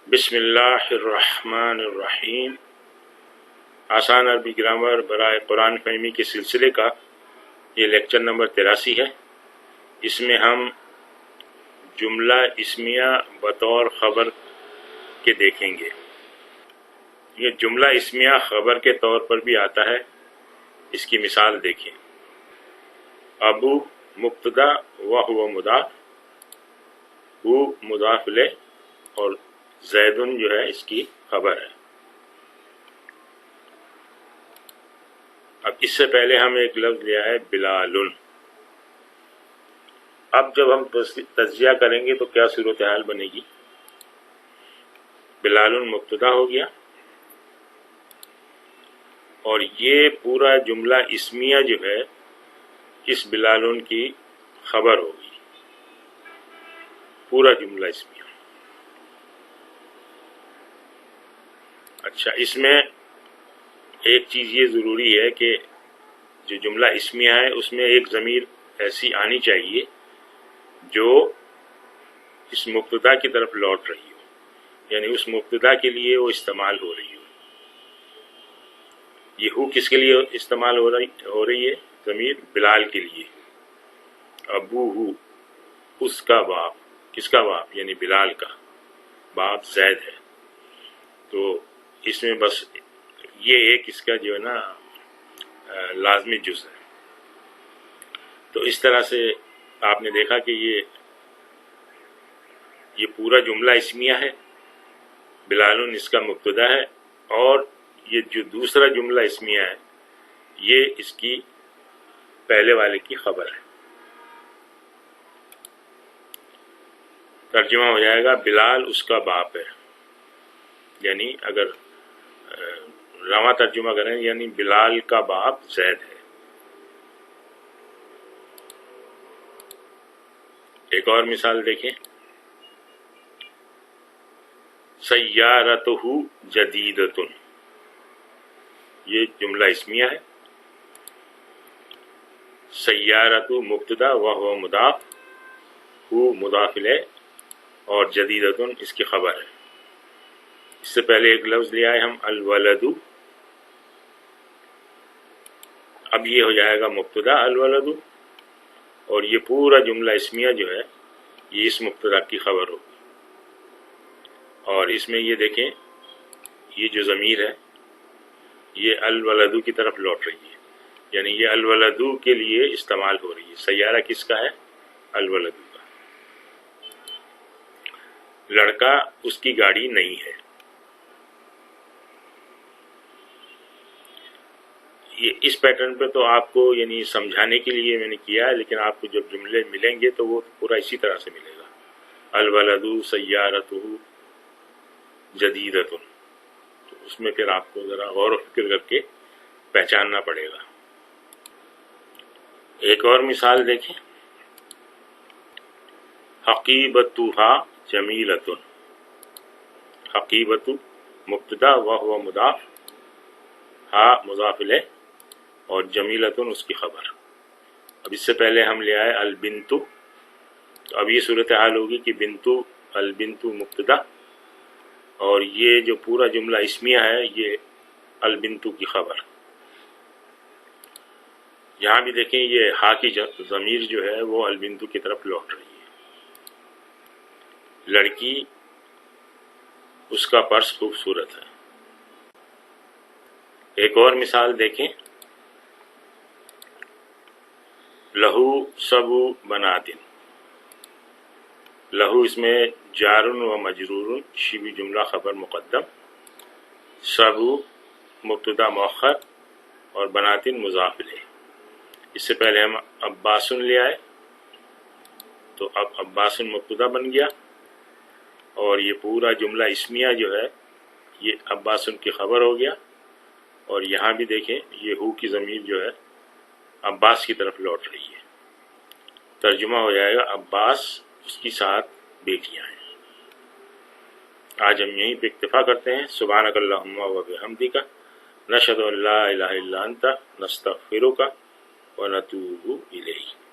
بسم اللہ الرحمن الرحیم۔ آسان عربی گرامر برائے قرآن فہمی کے سلسلے کا یہ لیکچر نمبر 83 ہے۔ اس میں ہم جملہ اسمیہ بطور خبر کے دیکھیں گے۔ یہ جملہ اسمیہ خبر کے طور پر بھی آتا ہے۔ اس کی مثال دیکھیں۔ ابو مبتدا و ہوا مضاف، ہو مضاف الیہ اور زیدن جو ہے اس کی خبر ہے۔ اب اس سے پہلے ہم ایک لفظ لیا ہے بلال۔ اب جب ہم تجزیہ کریں گے تو کیا صورتحال بنے گی؟ بلال مبتدا ہو گیا اور یہ پورا جملہ اسمیہ جو ہے اس بلال کی خبر ہوگی، پورا جملہ اسمیہ۔ اچھا، اس میں ایک چیز یہ ضروری ہے کہ جو جملہ اسمیہ ہے اس میں ایک ضمیر ایسی آنی چاہیے جو اس مبتدا کی طرف لوٹ رہی ہو، یعنی اس مبتدا کے لیے وہ استعمال ہو رہی ہو۔ یہ ہو کس کے لیے استعمال ہو رہی ہے؟ ضمیر بلال کے لیے۔ ابو ہو، اس کا باپ، کس کا باپ؟ یعنی بلال کا باپ زید ہے۔ تو اس میں بس یہ ایک اس کا جو ہے نا لازمی جز ہے۔ تو اس طرح سے آپ نے دیکھا کہ یہ پورا جملہ اسمیہ ہے، بلال اس کا مبتدا ہے، اور یہ جو دوسرا جملہ اسمیہ ہے یہ اس کی پہلے والے کی خبر ہے۔ ترجمہ ہو جائے گا بلال اس کا باپ ہے، یعنی اگر رواں ترجمہ کریں یعنی بلال کا باپ زید ہے۔ ایک اور مثال دیکھیں۔ سیارتہ جدیدۃ، یہ جملہ اسمیہ ہے۔ سیارتہ مبتدا و ہو مضاف، ہو مضاف الیہ اور جدیدۃ اس کی خبر ہے۔ اس سے پہلے ایک لفظ لیا ہے ہم الولد۔ اب یہ ہو جائے گا مبتدا الولد، اور یہ پورا جملہ اسمیہ جو ہے یہ اس مبتدا کی خبر ہوگی۔ اور اس میں یہ دیکھیں، یہ جو ضمیر ہے یہ الولد کی طرف لوٹ رہی ہے، یعنی یہ الولد کے لیے استعمال ہو رہی ہے۔ سیارہ کس کا ہے؟ الولد کا۔ لڑکا اس کی گاڑی نہیں ہے۔ یہ اس پیٹرن پہ تو آپ کو یعنی سمجھانے کے لیے میں نے کیا ہے، لیکن آپ کو جب جملے ملیں گے تو وہ پورا اسی طرح سے ملے گا۔ الولد سیارتہ جدیدۃ، تو اس میں پھر آپ کو ذرا غور و فکر کر کے پہچاننا پڑے گا۔ ایک اور مثال دیکھیں۔ حقیبتھا جمیلۃ، حقیبت مبتدا و ہوا مضاف، ہا مضاف الیہ اور جمیلۃ اس کی خبر۔ اب اس سے پہلے ہم لے آئے البنت، تو اب یہ صورتحال ہوگی کہ بنتو البنت مبتدا، اور یہ جو پورا جملہ اسمیہ ہے یہ البنت کی خبر۔ یہاں بھی دیکھیں یہ ہا کی ضمیر جو ہے وہ البنت کی طرف لوٹ رہی ہے۔ لڑکی اس کا پرس خوبصورت ہے۔ ایک اور مثال دیکھیں۔ لہو سبو بناتن، لہو اس میں جار و مجرور، شبہ جملہ خبر مقدم، سبو مبتدا مؤخر اور بناتن مضاف الیہ۔ اس سے پہلے ہم عباسن لے آئے، تو اب عباسن مبتدا بن گیا، اور یہ پورا جملہ اسمیہ جو ہے یہ عباسن کی خبر ہو گیا۔ اور یہاں بھی دیکھیں یہ ہو کی ضمیر جو ہے عباس کی طرف لوٹ رہی ہے۔ ترجمہ ہو جائے گا عباس اس کی 7 بیٹیاں ہیں۔ آج ہم یہیں پہ اکتفا کرتے ہیں۔ سبحانک اللہم و بحمدک، نشہد ان لا الہ الا انت، نستغفرک و نتوب الیک۔